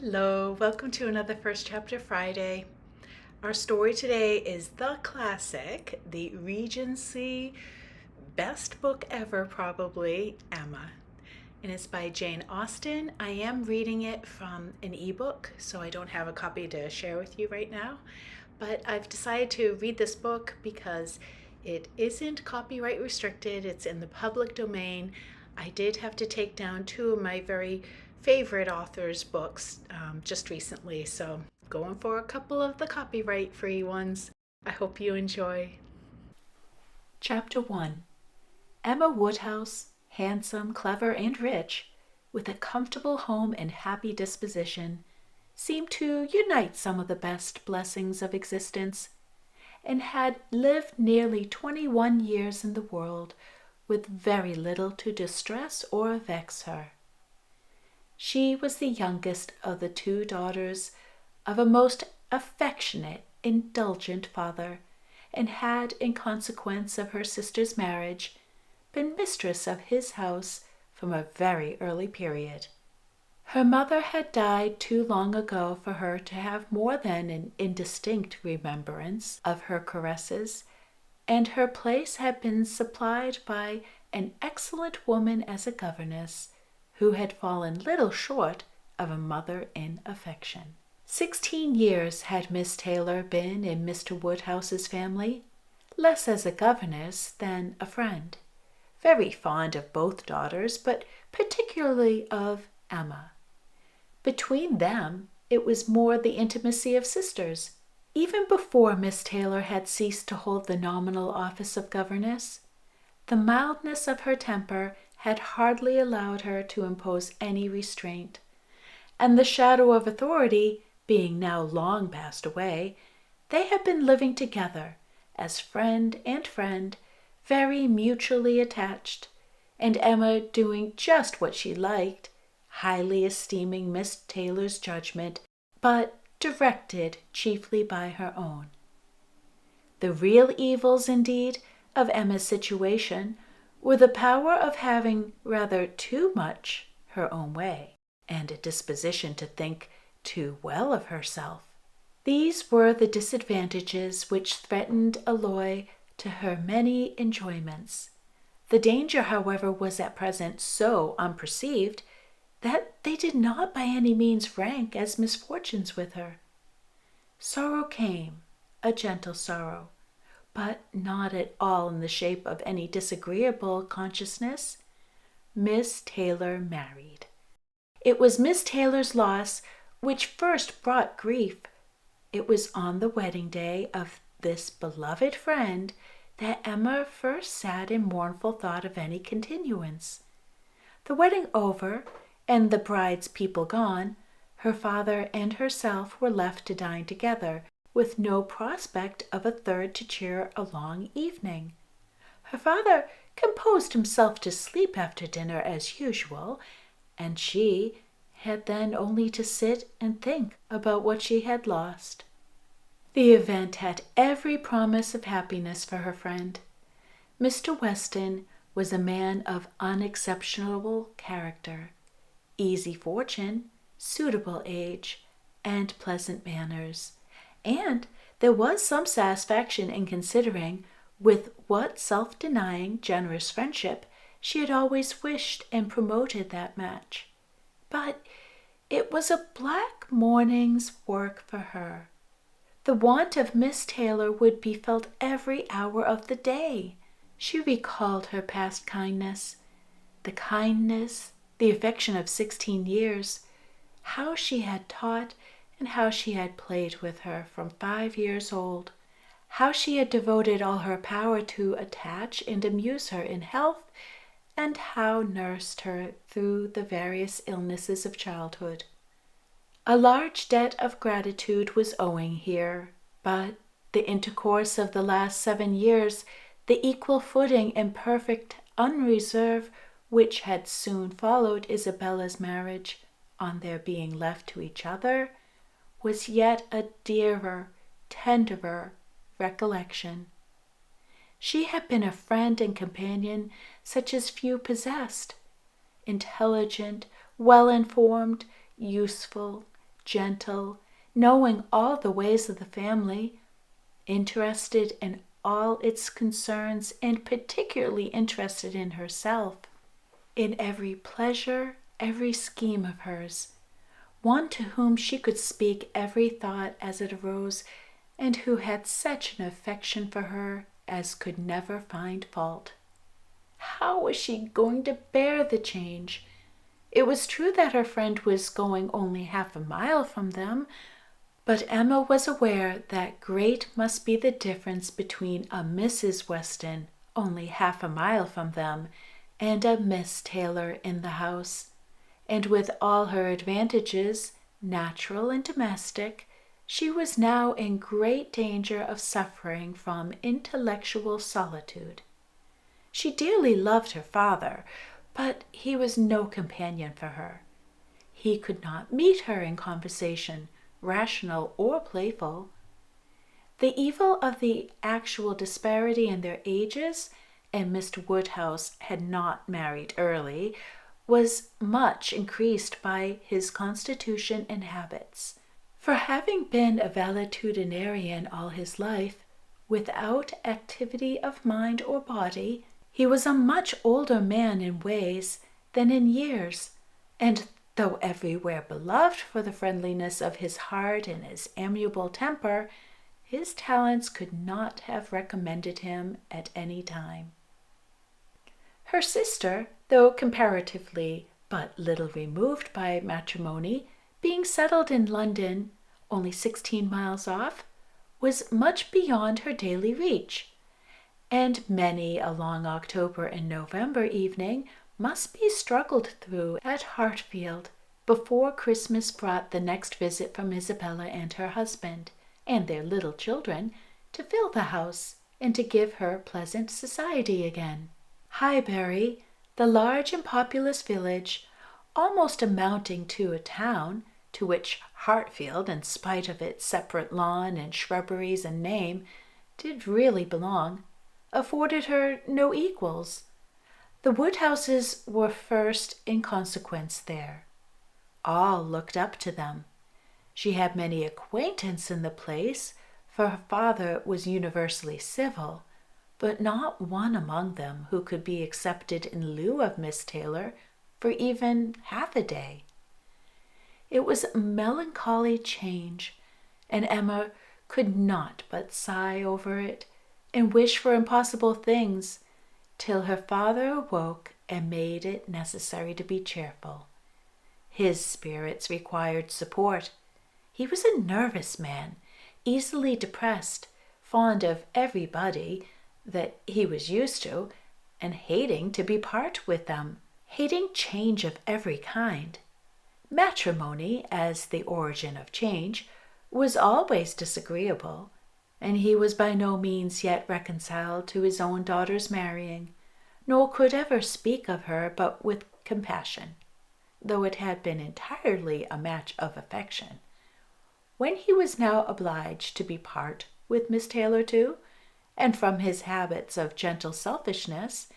Hello, welcome to another First Chapter Friday. Our story today is the classic, the Regency best book ever, probably, Emma. And it's by Jane Austen. I am reading it from an ebook, so I don't have a copy to share with you right now. But I've decided to read this book because it isn't copyright restricted, it's in the public domain. I did have to take down two of my very favorite authors' books just recently, so going for a couple of the copyright free ones. I hope you enjoy. Chapter 1. Emma Woodhouse, handsome, clever, and rich, with a comfortable home and happy disposition, seemed to unite some of the best blessings of existence, and had lived nearly 21 years in the world with very little to distress or vex her. She was the youngest of the two daughters of a most affectionate, indulgent father, and had, in consequence of her sister's marriage, been mistress of his house from a very early period. Her mother had died too long ago for her to have more than an indistinct remembrance of her caresses, and her place had been supplied by an excellent woman as a governess, who had fallen little short of a mother in affection. 16 years had Miss Taylor been in Mr. Woodhouse's family, less as a governess than a friend, very fond of both daughters, but particularly of Emma. Between them, it was more the intimacy of sisters. Even before Miss Taylor had ceased to hold the nominal office of governess, the mildness of her temper had hardly allowed her to impose any restraint, and the shadow of authority being now long passed away, they had been living together as friend and friend, very mutually attached, and Emma doing just what she liked, highly esteeming Miss Taylor's judgment, but directed chiefly by her own. The real evils, indeed, of Emma's situation were the power of having rather too much her own way, and a disposition to think too well of herself. These were the disadvantages which threatened alloy to her many enjoyments. The danger, however, was at present so unperceived that they did not by any means rank as misfortunes with her. Sorrow came, a gentle sorrow, but not at all in the shape of any disagreeable consciousness. Miss Taylor married. It was Miss Taylor's loss which first brought grief. It was on the wedding day of this beloved friend that Emma first sat in mournful thought of any continuance. The wedding over, and the bride's people gone, her father and herself were left to dine together, with no prospect of a third to cheer a long evening. Her father composed himself to sleep after dinner as usual, and she had then only to sit and think about what she had lost. The event had every promise of happiness for her friend. Mr. Weston was a man of unexceptionable character, easy fortune, suitable age, and pleasant manners, and there was some satisfaction in considering with what self-denying, generous friendship she had always wished and promoted that match. But it was a black morning's work for her. The want of Miss Taylor would be felt every hour of the day. She recalled her past kindness, the affection of 16 years, how she had taught and how she had played with her from 5 years old, how she had devoted all her power to attach and amuse her in health, and how nursed her through the various illnesses of childhood. A large debt of gratitude was owing here, but the intercourse of the last 7 years, the equal footing and perfect unreserve which had soon followed Isabella's marriage, on their being left to each other, was yet a dearer, tenderer recollection. She had been a friend and companion such as few possessed, intelligent, well-informed, useful, gentle, knowing all the ways of the family, interested in all its concerns, and particularly interested in herself, in every pleasure, every scheme of hers, one to whom she could speak every thought as it arose, and who had such an affection for her as could never find fault. How was she going to bear the change? It was true that her friend was going only half a mile from them, but Emma was aware that great must be the difference between a Mrs. Weston, only half a mile from them, and a Miss Taylor in the house, and with all her advantages, natural and domestic, she was now in great danger of suffering from intellectual solitude. She dearly loved her father, but he was no companion for her. He could not meet her in conversation, rational or playful. The evil of the actual disparity in their ages, and Mr. Woodhouse had not married early, was much increased by his constitution and habits. For having been a valetudinarian all his life, without activity of mind or body, he was a much older man in ways than in years, and though everywhere beloved for the friendliness of his heart and his amiable temper, his talents could not have recommended him at any time. Her sister, though comparatively but little removed by matrimony, being settled in London, only 16 miles off, was much beyond her daily reach, and many a long October and November evening must be struggled through at Hartfield before Christmas brought the next visit from Isabella and her husband, and their little children, to fill the house and to give her pleasant society again. Highbury, the large and populous village, almost amounting to a town, to which Hartfield, in spite of its separate lawn and shrubberies and name, did really belong, afforded her no equals. The Woodhouses were first in consequence there. All looked up to them. She had many acquaintance in the place, for her father was universally civil, but not one among them who could be accepted in lieu of Miss Taylor for even half a day. It was a melancholy change, and Emma could not but sigh over it and wish for impossible things, till her father awoke and made it necessary to be cheerful. His spirits required support. He was a nervous man, easily depressed, fond of everybody that he was used to, and hating to be part with them, hating change of every kind. Matrimony, as the origin of change, was always disagreeable, and he was by no means yet reconciled to his own daughter's marrying, nor could ever speak of her but with compassion, though it had been entirely a match of affection. When he was now obliged to be part with Miss Taylor too, and from his habits of gentle selfishness,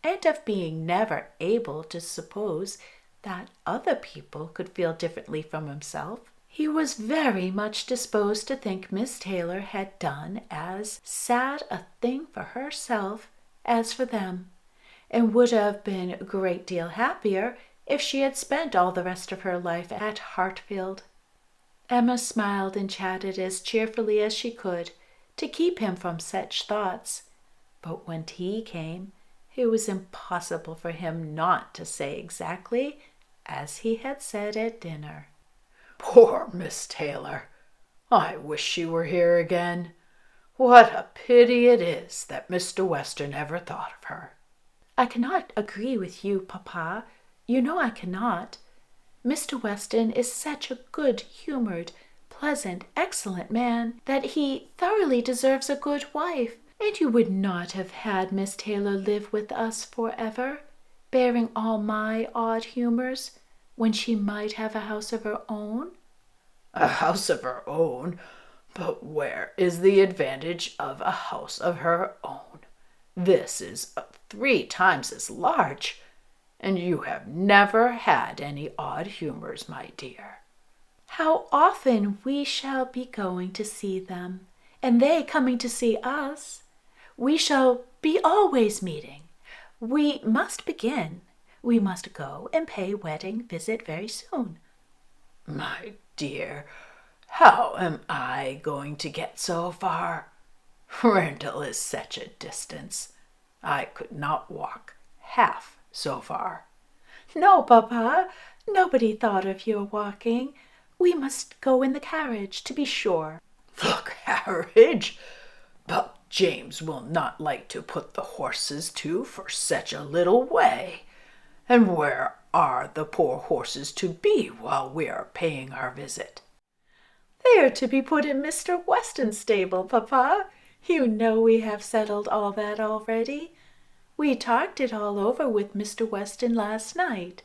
and of being never able to suppose that other people could feel differently from himself, he was very much disposed to think Miss Taylor had done as sad a thing for herself as for them, and would have been a great deal happier if she had spent all the rest of her life at Hartfield. Emma smiled and chatted as cheerfully as she could to keep him from such thoughts, but when tea came, it was impossible for him not to say exactly as he had said at dinner. Poor Miss Taylor! I wish she were here again. What a pity it is that Mr. Weston ever thought of her. I cannot agree with you, Papa. You know I cannot. Mr. Weston is such a good-humored, pleasant, excellent man that he thoroughly deserves a good wife, and you would not have had Miss Taylor live with us forever, bearing all my odd humors, when she might have a house of her own? A house of her own? But where is the advantage of a house of her own? This is 3 times as large, and you have never had any odd humors, my dear. how often we shall be going to see them, and they coming to see us. We shall be always meeting. We must begin. We must go and pay wedding visit very soon. My dear, how am I going to get so far? Randall is such a distance. I could not walk half so far. No, Papa, nobody thought of your walking. We must go in the carriage, to be sure. The carriage? But James will not like to put the horses to for such a little way. And where are the poor horses to be while we are paying our visit? They are to be put in Mr. Weston's stable, Papa. You know we have settled all that already. We talked it all over with Mr. Weston last night.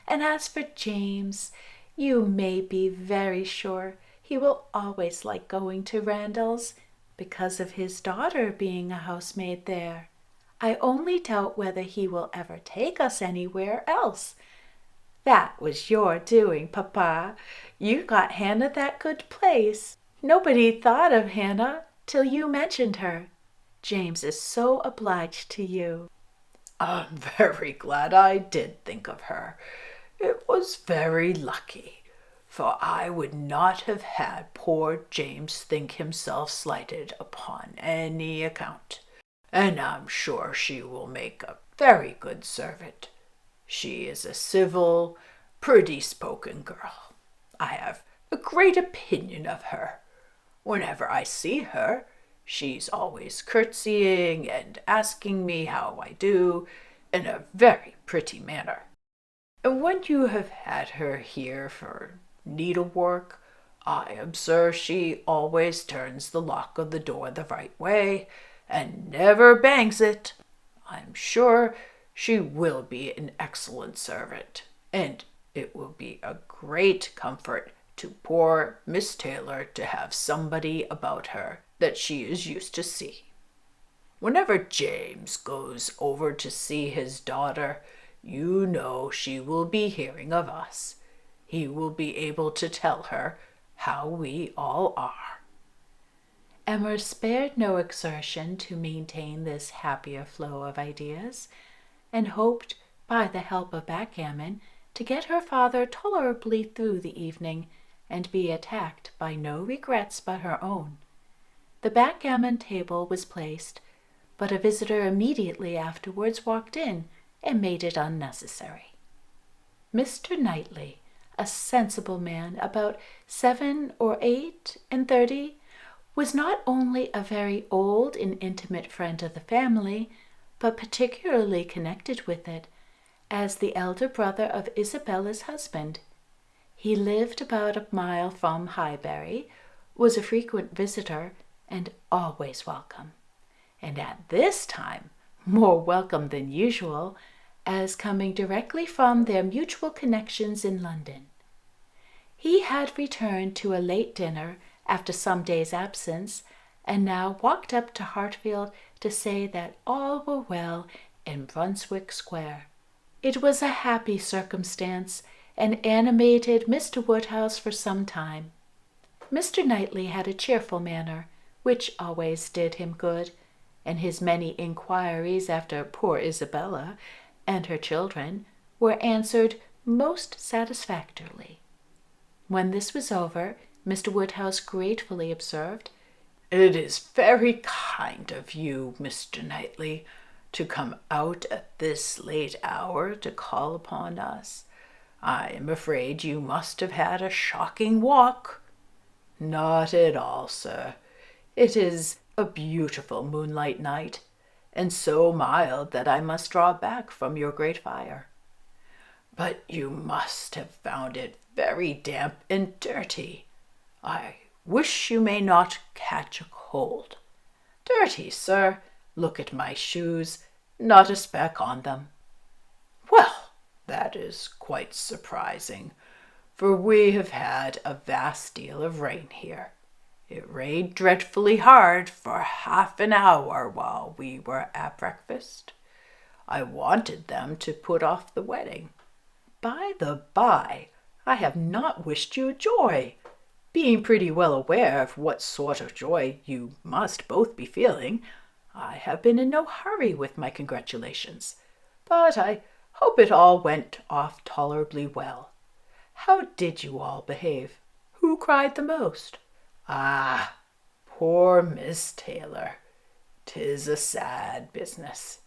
And as for James, you may be very sure he will always like going to Randall's, because of his daughter being a housemaid there. I only doubt whether he will ever take us anywhere else. That was your doing, Papa. You got Hannah that good place. Nobody thought of Hannah till you mentioned her. James is so obliged to you. I'm very glad I did think of her. It was very lucky, for I would not have had poor James think himself slighted upon any account. And I'm sure she will make a very good servant. She is a civil, pretty-spoken girl. I have a great opinion of her. Whenever I see her, she's always curtsying and asking me how I do, in a very pretty manner. And when you have had her here for needlework, I observe she always turns the lock of the door the right way, and never bangs it. I'm sure she will be an excellent servant, and it will be a great comfort to poor Miss Taylor to have somebody about her that she is used to see. Whenever James goes over to see his daughter, you know she will be hearing of us. He will be able to tell her how we all are. Emma spared no exertion to maintain this happier flow of ideas, and hoped, by the help of backgammon, to get her father tolerably through the evening, and be attacked by no regrets but her own. The backgammon table was placed, but a visitor immediately afterwards walked in and made it unnecessary. Mr. Knightley, a sensible man about 7 or 8 and 30, was not only a very old and intimate friend of the family, but particularly connected with it, as the elder brother of Isabella's husband. He lived about a mile from Highbury, was a frequent visitor, and always welcome, and at this time more welcome than usual, as coming directly from their mutual connections in London. He had returned to a late dinner after some days' absence, and now walked up to Hartfield to say that all were well in Brunswick Square. It was a happy circumstance, and animated Mr. Woodhouse for some time. Mr. Knightley had a cheerful manner, which always did him good, and his many inquiries after poor Isabella and her children were answered most satisfactorily. When this was over, Mr. Woodhouse gratefully observed, "It is very kind of you, Mr. Knightley, to come out at this late hour to call upon us. I am afraid you must have had a shocking walk." "Not at all, sir. It is a beautiful moonlight night, and so mild that I must draw back from your great fire. But you must have found it very damp and dirty. I wish you may not catch a cold. Dirty, sir? Look at my shoes, not a speck on them." "Well, that is quite surprising, for we have had a vast deal of rain here. It rained dreadfully hard for half an hour while we were at breakfast. I wanted them to put off the wedding. By the by, I have not wished you joy, being pretty well aware of what sort of joy you must both be feeling. I have been in no hurry with my congratulations, but I hope it all went off tolerably well. How did you all behave? Who cried the most? Ah, poor Miss Taylor. 'Tis a sad business.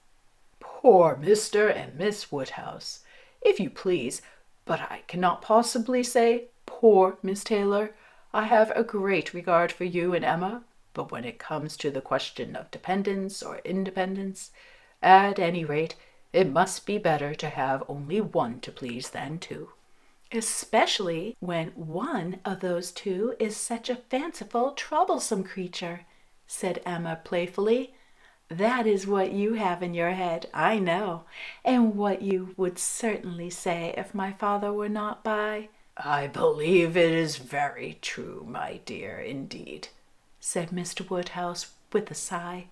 Poor Mr. and Miss Woodhouse, if you please, but I cannot possibly say poor Miss Taylor. I have a great regard for you and Emma, but when it comes to the question of dependence or independence, at any rate, it must be better to have only one to please than two. Especially when one of those two is such a fanciful, troublesome creature, said Emma playfully. That is what you have in your head, I know, and what you would certainly say if my father were not by. I believe it is very true, my dear, indeed, said Mr. Woodhouse with a sigh.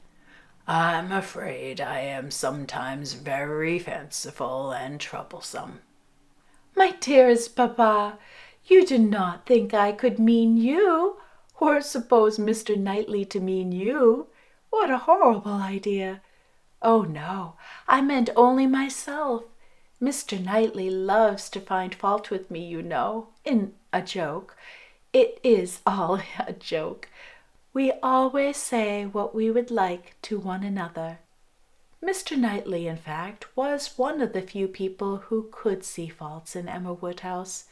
I'm afraid I am sometimes very fanciful and troublesome. My dearest papa, you do not think I could mean you, or suppose Mr. Knightley to mean you. What a horrible idea! Oh, no, I meant only myself. Mr. Knightley loves to find fault with me, you know, in a joke. It is all a joke. We always say what we would like to one another. Mr. Knightley, in fact, was one of the few people who could see faults in Emma Woodhouse,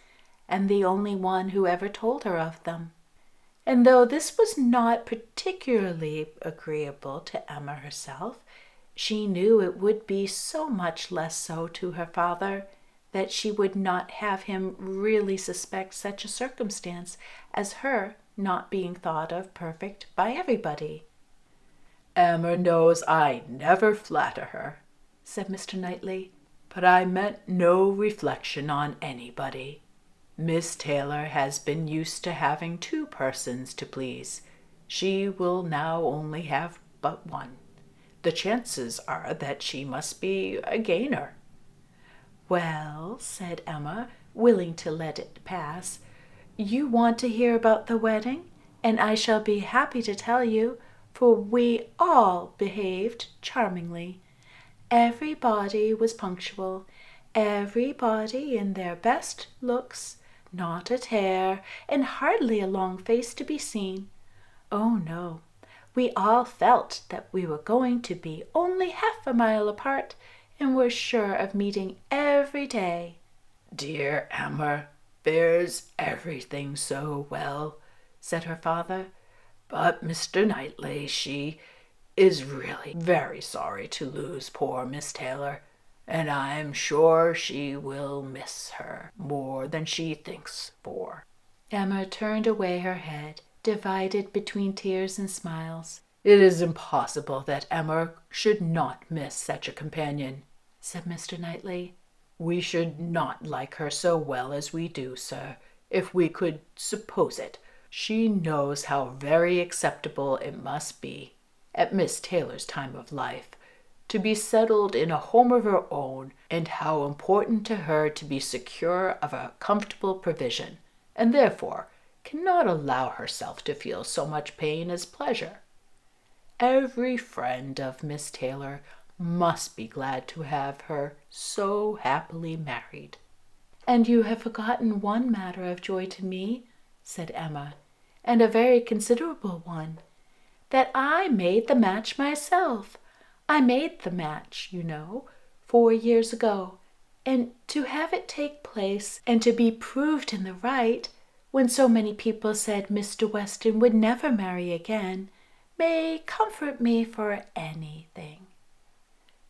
and the only one who ever told her of them. And though this was not particularly agreeable to Emma herself, she knew it would be so much less so to her father that she would not have him really suspect such a circumstance as her not being thought of perfect by everybody. Emma knows I never flatter her, said Mr. Knightley, but I meant no reflection on anybody. Miss Taylor has been used to having two persons to please. She will now only have but one. The chances are that she must be a gainer. Well, said Emma, willing to let it pass, you want to hear about the wedding, and I shall be happy to tell you, for we all behaved charmingly. Everybody was punctual, everybody in their best looks, not a tear, and hardly a long face to be seen. Oh, no, we all felt that we were going to be only half a mile apart, and were sure of meeting every day. Dear Emma bears everything so well, said her father. But Mr. Knightley, she is really very sorry to lose poor Miss Taylor, and I'm sure she will miss her more than she thinks for. Emma turned away her head, divided between tears and smiles. It is impossible that Emma should not miss such a companion, said Mr. Knightley. We should not like her so well as we do, sir, if we could suppose it. She knows how very acceptable it must be, at Miss Taylor's time of life, to be settled in a home of her own, and how important to her to be secure of a comfortable provision, and therefore cannot allow herself to feel so much pain as pleasure. Every friend of Miss Taylor must be glad to have her so happily married. And you have forgotten one matter of joy to me, said Emma, and a very considerable one, that I made the match myself. I made the match, you know, 4 years ago, and to have it take place and to be proved in the right, when so many people said Mr. Weston would never marry again, may comfort me for anything.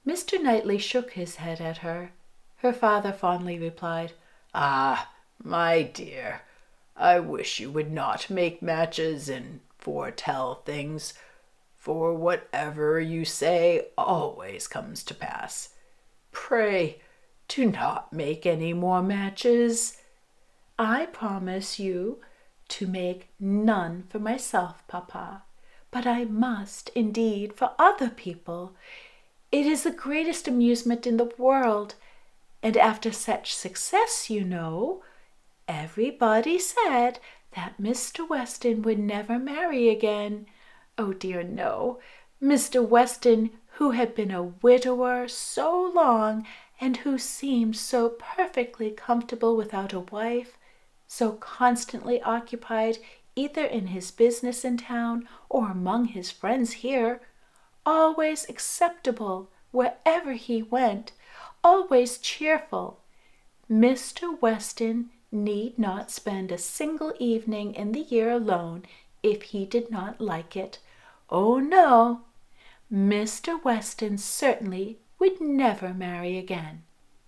Mr. Knightley shook his head at her. Her father fondly replied, Ah, my dear, I wish you would not make matches and foretell things, for whatever you say always comes to pass. Pray, do not make any more matches. I promise you to make none for myself, papa, but I must indeed for other people. It is the greatest amusement in the world, and after such success, you know, everybody said that Mr. Weston would never marry again. Oh dear, no. Mr. Weston, who had been a widower so long, and who seemed so perfectly comfortable without a wife, so constantly occupied either in his business in town or among his friends here, always acceptable wherever he went, always cheerful. Mr. Weston need not spend a single evening in the year alone if he did not like it. Oh no, Mr. Weston certainly would never marry again.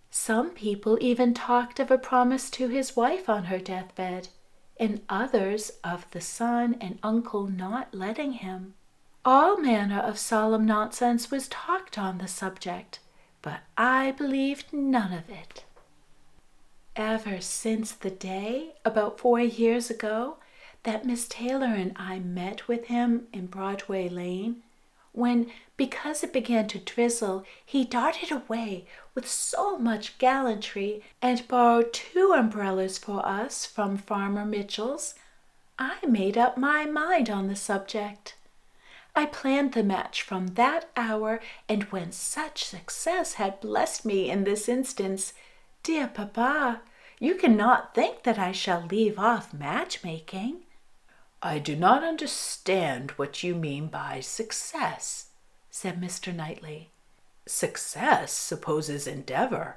Some people even talked of a promise to his wife on her deathbed, and others of the son and uncle not letting him. All manner of solemn nonsense was talked on the subject, but I believed none of it. Ever since the day, about 4 years ago, that Miss Taylor and I met with him in Broadway Lane, when, because it began to drizzle, he darted away with so much gallantry and borrowed 2 umbrellas for us from Farmer Mitchell's, I made up my mind on the subject. I planned the match from that hour, and when such success had blessed me in this instance, dear papa, you cannot think that I shall leave off matchmaking. I do not understand what you mean by success, said Mr. Knightley. Success supposes endeavor.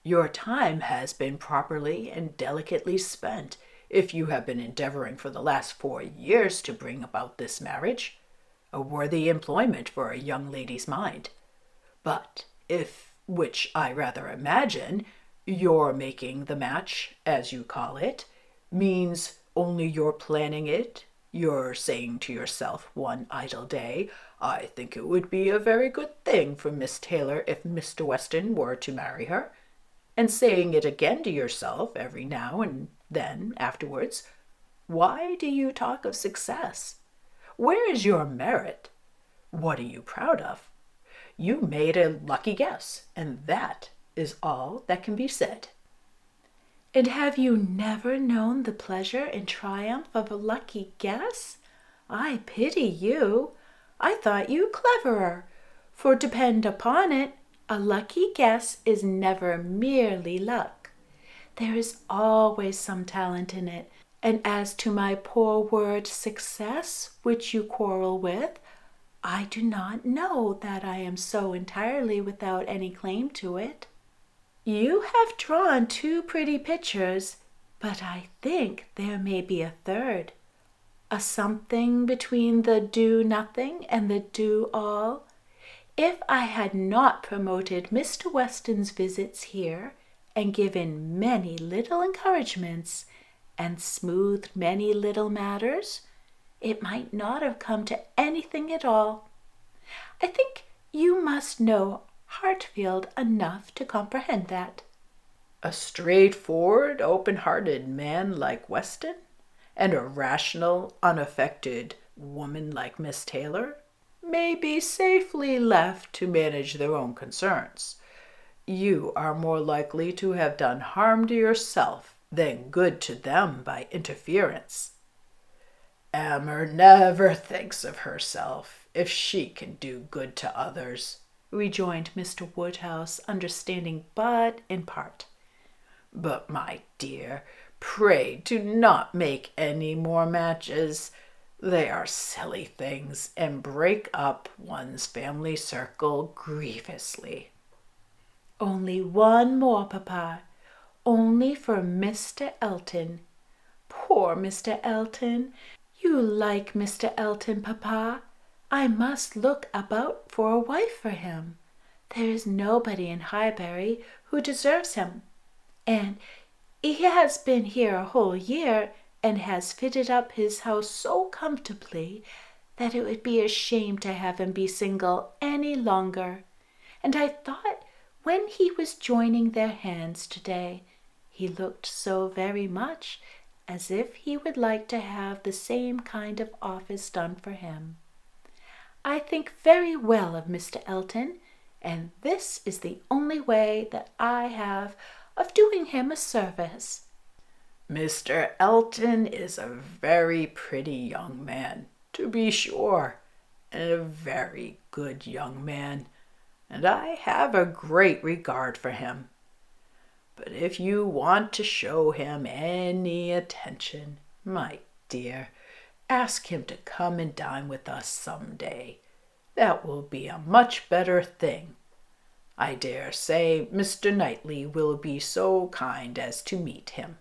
Your time has been properly and delicately spent if you have been endeavoring for the last 4 years to bring about this marriage, a worthy employment for a young lady's mind. But if, which I rather imagine, your making the match, as you call it, means only your planning it, you're saying to yourself one idle day, I think it would be a very good thing for Miss Taylor if Mr. Weston were to marry her, and saying it again to yourself every now and then afterwards, why do you talk of success? Where is your merit? What are you proud of? You made a lucky guess, and that is all that can be said. And have you never known the pleasure and triumph of a lucky guess? I pity you. I thought you cleverer, for depend upon it, a lucky guess is never merely luck. There is always some talent in it, and as to my poor word success, which you quarrel with, I do not know that I am so entirely without any claim to it. You have drawn 2 pretty pictures, but I think there may be a third, a something between the do-nothing and the do-all. If I had not promoted Mr. Weston's visits here, and given many little encouragements, and smoothed many little matters, it might not have come to anything at all. I think you must know Hartfield enough to comprehend that. A straightforward, open-hearted man like Weston, and a rational, unaffected woman like Miss Taylor, may be safely left to manage their own concerns. You are more likely to have done harm to yourself than good to them by interference. Amer never thinks of herself if she can do good to others, rejoined Mr. Woodhouse, understanding but in part. But, my dear, pray do not make any more matches. They are silly things, and break up one's family circle grievously. Only one more, papa, only for Mr. Elton. Poor Mr. Elton! You like Mr. Elton, papa? I must look about for a wife for him. There is nobody in Highbury who deserves him, and he has been here a whole year, and has fitted up his house so comfortably that it would be a shame to have him be single any longer. And I thought when he was joining their hands today, he looked so very much as if he would like to have the same kind of office done for him. I think very well of Mr. Elton, and this is the only way that I have of doing him a service. Mr. Elton is a very pretty young man, to be sure, and a very good young man, and I have a great regard for him. But if you want to show him any attention, my dear, ask him to come and dine with us some day. That will be a much better thing. I dare say Mr. Knightley will be so kind as to meet him.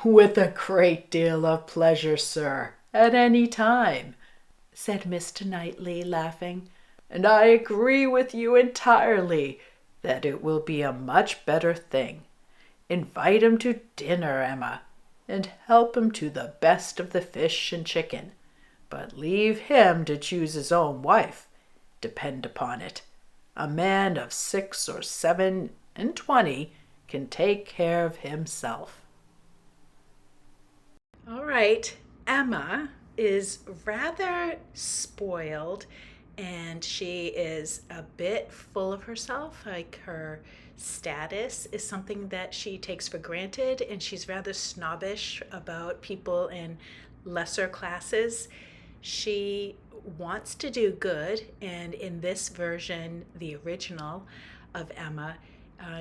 With a great deal of pleasure, sir, at any time, said Mr. Knightley, laughing, and I agree with you entirely that it will be a much better thing. Invite him to dinner, Emma, and help him to the best of the fish and chicken, but leave him to choose his own wife. Depend upon it, a man of 6 or 7 and 20 can take care of himself. All right, Emma is rather spoiled and she is a bit full of herself. Like her status is something that she takes for granted, and she's rather snobbish about people in lesser classes. She wants to do good, and in this version, the original of Emma,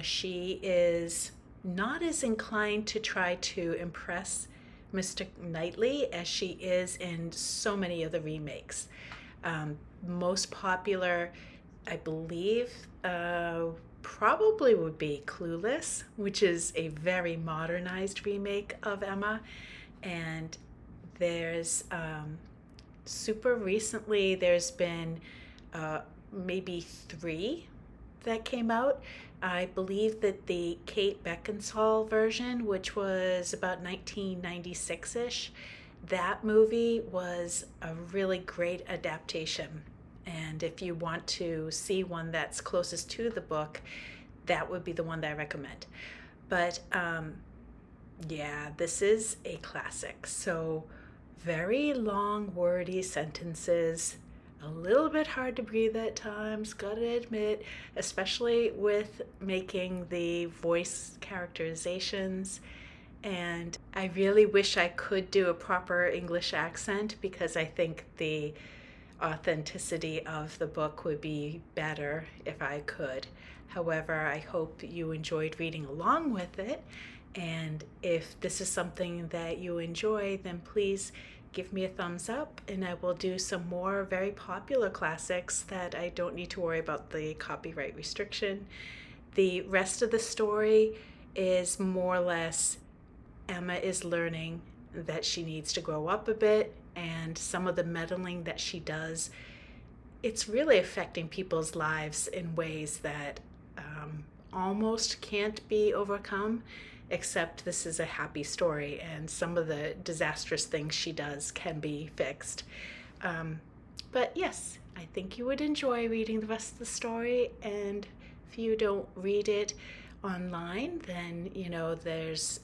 she is not as inclined to try to impress Mr. Knightley as she is in so many of the remakes. Most popular, I believe, probably would be Clueless, which is a very modernized remake of Emma. And there's super recently, there's been maybe 3 that came out. I believe that the Kate Beckinsale version, which was about 1996-ish, that movie was a really great adaptation. And if you want to see one that's closest to the book, that would be the one that I recommend. But yeah, this is a classic. So very long, wordy sentences, a little bit hard to breathe at times, gotta admit, especially with making the voice characterizations. And I really wish I could do a proper English accent, because I think the authenticity of the book would be better if I could. However, I hope you enjoyed reading along with it. And if this is something that you enjoy, then please give me a thumbs up, and I will do some more very popular classics that I don't need to worry about the copyright restriction. The rest of the story is more or less Emma is learning that she needs to grow up a bit, and some of the meddling that she does, it's really affecting people's lives in ways that almost can't be overcome, except this is a happy story and some of the disastrous things she does can be fixed. But yes, I think you would enjoy reading the rest of the story, and if you don't read it online, then there's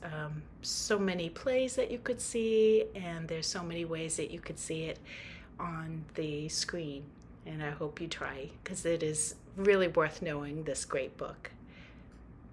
so many plays that you could see, and there's so many ways that you could see it on the screen. And I hope you try, because it is really worth knowing this great book.